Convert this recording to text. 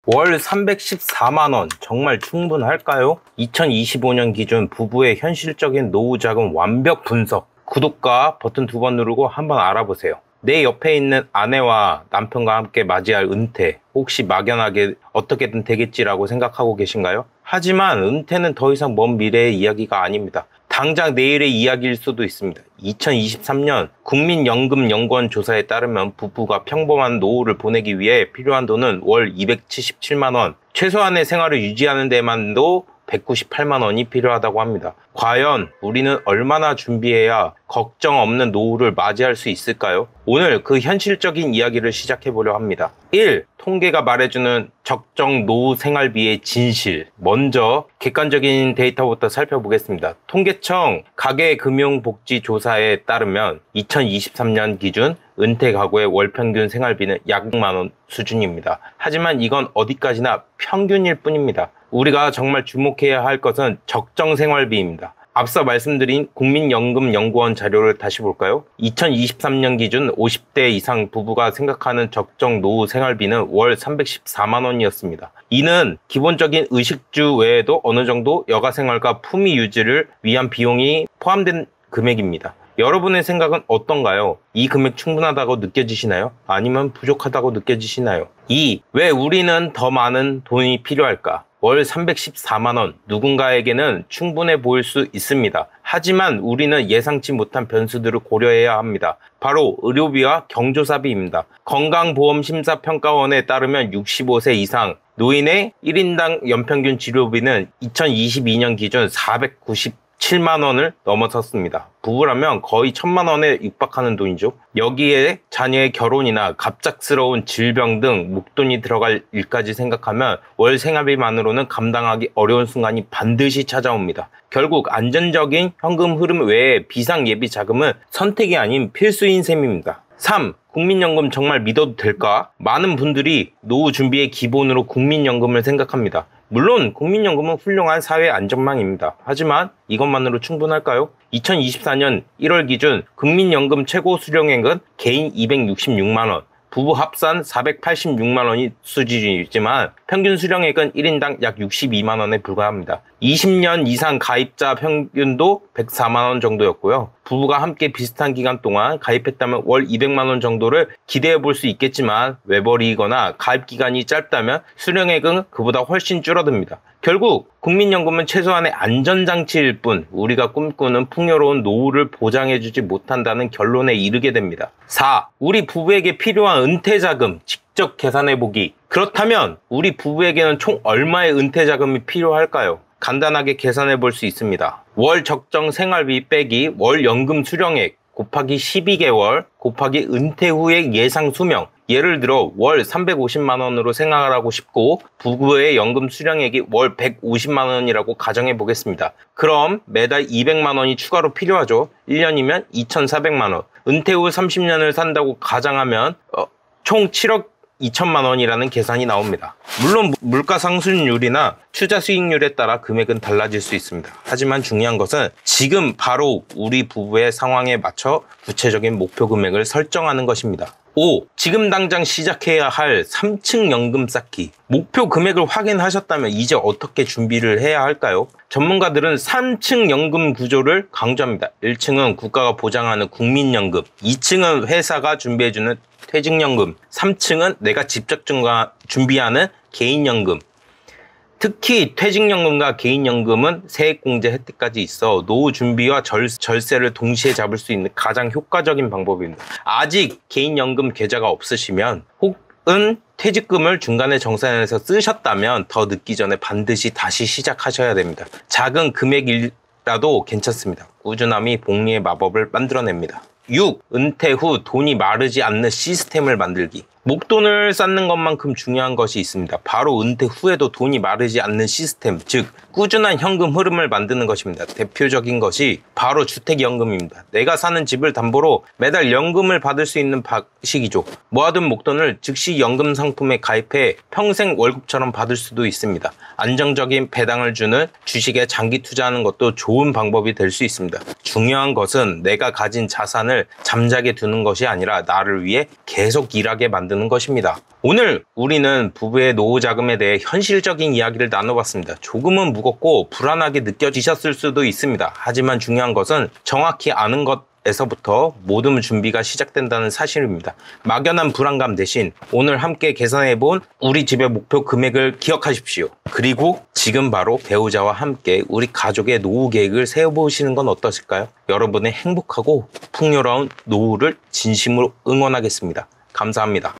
월 314만원 정말 충분할까요? 2025년 기준 부부의 현실적인 노후 자금 완벽 분석. 구독과 버튼 2번 누르고 한번 알아보세요. 내 옆에 있는 아내와 남편과 함께 맞이할 은퇴, 혹시 막연하게 어떻게든 되겠지라고 생각하고 계신가요? 하지만 은퇴는 더 이상 먼 미래의 이야기가 아닙니다. 당장 내일의 이야기일 수도 있습니다. 2023년 국민연금연구원 조사에 따르면 부부가 평범한 노후를 보내기 위해 필요한 돈은 월 277만원, 최소한의 생활을 유지하는 데만도 198만 원이 필요하다고 합니다. 과연 우리는 얼마나 준비해야 걱정 없는 노후를 맞이할 수 있을까요? 오늘 그 현실적인 이야기를 시작해 보려 합니다. 1. 통계가 말해주는 적정 노후 생활비의 진실. 먼저 객관적인 데이터부터 살펴보겠습니다. 통계청 가계금융복지조사에 따르면 2023년 기준 은퇴 가구의 월 평균 생활비는 약 6만 원 수준입니다. 하지만 이건 어디까지나 평균일 뿐입니다. 우리가 정말 주목해야 할 것은 적정 생활비입니다. 앞서 말씀드린 국민연금연구원 자료를 다시 볼까요? 2023년 기준 50대 이상 부부가 생각하는 적정 노후 생활비는 월 314만 원이었습니다. 이는 기본적인 의식주 외에도 어느 정도 여가생활과 품위 유지를 위한 비용이 포함된 금액입니다. 여러분의 생각은 어떤가요? 이 금액 충분하다고 느껴지시나요? 아니면 부족하다고 느껴지시나요? 2. 왜 우리는 더 많은 돈이 필요할까? 월 314만원, 누군가에게는 충분해 보일 수 있습니다. 하지만 우리는 예상치 못한 변수들을 고려해야 합니다. 바로 의료비와 경조사비입니다. 건강보험심사평가원에 따르면 65세 이상 노인의 1인당 연평균 치료비는 2022년 기준 497만 원을 넘어섰습니다. 부부라면 거의 1000만 원에 육박하는 돈이죠. 여기에 자녀의 결혼이나 갑작스러운 질병 등 목돈이 들어갈 일까지 생각하면 월 생활비만으로는 감당하기 어려운 순간이 반드시 찾아옵니다. 결국 안전적인 현금 흐름 외에 비상예비 자금은 선택이 아닌 필수인 셈입니다. 3. 국민연금 정말 믿어도 될까? 많은 분들이 노후 준비의 기본으로 국민연금을 생각합니다. 물론 국민연금은 훌륭한 사회 안전망입니다. 하지만 이것만으로 충분할까요? 2024년 1월 기준 국민연금 최고 수령액은 개인 266만원, 부부 합산 486만원이 수준이지만 평균 수령액은 1인당 약 62만원에 불과합니다. 20년 이상 가입자 평균도 104만원 정도였고요. 부부가 함께 비슷한 기간 동안 가입했다면 월 200만원 정도를 기대해 볼 수 있겠지만 외벌이거나 가입 기간이 짧다면 수령액은 그보다 훨씬 줄어듭니다. 결국 국민연금은 최소한의 안전장치일 뿐 우리가 꿈꾸는 풍요로운 노후를 보장해주지 못한다는 결론에 이르게 됩니다. 4. 우리 부부에게 필요한 은퇴자금 직접 계산해보기. 그렇다면 우리 부부에게는 총 얼마의 은퇴자금이 필요할까요? 간단하게 계산해 볼 수 있습니다. 월 적정 생활비 빼기 월 연금 수령액 곱하기 12개월 곱하기 은퇴 후의 예상 수명. 예를 들어 월 350만 원으로 생활하고 싶고 부부의 연금 수령액이 월 150만 원이라고 가정해 보겠습니다. 그럼 매달 200만 원이 추가로 필요하죠. 1년이면 2,400만 원. 은퇴 후 30년을 산다고 가정하면 총 7억 2천만 원이라는 계산이 나옵니다. 물론 물가 상승률이나 투자 수익률에 따라 금액은 달라질 수 있습니다. 하지만 중요한 것은 지금 바로 우리 부부의 상황에 맞춰 구체적인 목표 금액을 설정하는 것입니다. 5. 지금 당장 시작해야 할 3층 연금 쌓기. 목표 금액을 확인하셨다면 이제 어떻게 준비를 해야 할까요? 전문가들은 3층 연금 구조를 강조합니다. 1층은 국가가 보장하는 국민연금, 2층은 회사가 준비해주는 퇴직연금, 3층은 내가 직접 준비하는 개인연금. 특히 퇴직연금과 개인연금은 세액공제 혜택까지 있어 노후 준비와 절세를 동시에 잡을 수 있는 가장 효과적인 방법입니다. 아직 개인연금 계좌가 없으시면 혹은 퇴직금을 중간에 정산해서 쓰셨다면 더 늦기 전에 반드시 다시 시작하셔야 됩니다. 작은 금액이라도 괜찮습니다. 꾸준함이 복리의 마법을 만들어냅니다. 6. 은퇴 후 돈이 마르지 않는 시스템을 만들기. 목돈을 쌓는 것만큼 중요한 것이 있습니다. 바로 은퇴 후에도 돈이 마르지 않는 시스템, 즉 꾸준한 현금 흐름을 만드는 것입니다. 대표적인 것이 바로 주택연금입니다. 내가 사는 집을 담보로 매달 연금을 받을 수 있는 방식이죠. 모아둔 목돈을 즉시 연금 상품에 가입해 평생 월급처럼 받을 수도 있습니다. 안정적인 배당을 주는 주식에 장기 투자하는 것도 좋은 방법이 될 수 있습니다. 중요한 것은 내가 가진 자산을 잠자게 두는 것이 아니라 나를 위해 계속 일하게 만드는 만드는 것입니다. 오늘 우리는 부부의 노후 자금에 대해 현실적인 이야기를 나눠봤습니다. 조금은 무겁고 불안하게 느껴지셨을 수도 있습니다. 하지만 중요한 것은 정확히 아는 에서부터 모든 준비가 시작된다는 사실입니다. 막연한 불안감 대신 오늘 함께 계산해본 우리 집의 목표 금액을 기억하십시오. 그리고 지금 바로 배우자와 함께 우리 가족의 노후 계획을 세워보시는 건 어떠실까요? 여러분의 행복하고 풍요로운 노후를 진심으로 응원하겠습니다. 감사합니다.